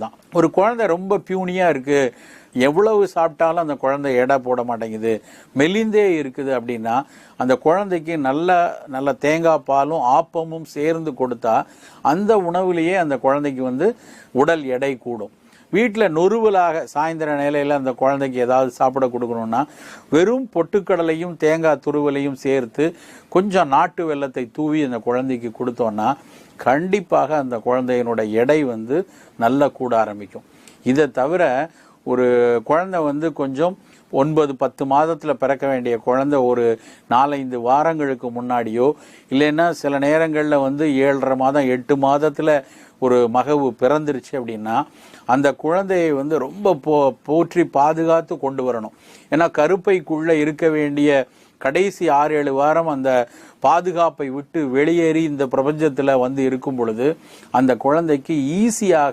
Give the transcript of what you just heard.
தான். ஒரு குழந்தை ரொம்ப பியூனியா இருக்கு, எவ்வளவு சாப்பிட்டாலும் அந்த குழந்தை எடை போட மாட்டேங்குது, மெலிந்தே இருக்குது அப்படின்னா அந்த குழந்தைக்கு நல்ல தேங்காய் பாலும் ஆப்பமும் சேர்ந்து கொடுத்தா அந்த உணவுலேயே அந்த குழந்தைக்கு உடல் எடை கூடும். வீட்டில் நொறுவலாக சாயந்தர நிலையில் அந்த குழந்தைக்கு ஏதாவது சாப்பிட கொடுக்கணும்னா வெறும் பொட்டுக்கடலையும் தேங்காய் துருவலையும் சேர்த்து கொஞ்சம் நாட்டு வெல்லத்தை தூவி அந்த குழந்தைக்கு கொடுத்தோன்னா கண்டிப்பாக அந்த குழந்தையினோட எடை நல்லா கூட ஆரம்பிக்கும். இதை தவிர ஒரு குழந்தை கொஞ்சம் 9-10 மாதத்தில் பிறக்க வேண்டிய குழந்தை ஒரு 4-5 வாரங்களுக்கு முன்னாடியோ இல்லைன்னா சில நேரங்களில் 7.5 மாதம் 8 மாதத்தில் ஒரு மகவு பிறந்துருச்சு அப்படின்னா அந்த குழந்தையை ரொம்ப போற்றி பாதுகாத்து கொண்டு வரணும். ஏன்னா கருப்பைக்குள்ளே இருக்க வேண்டிய கடைசி 6-7 வாரம் அந்த பாதுகாப்பை விட்டு வெளியேறி இந்த பிரபஞ்சத்தில் இருக்கும் பொழுது அந்த குழந்தைக்கு ஈஸியாக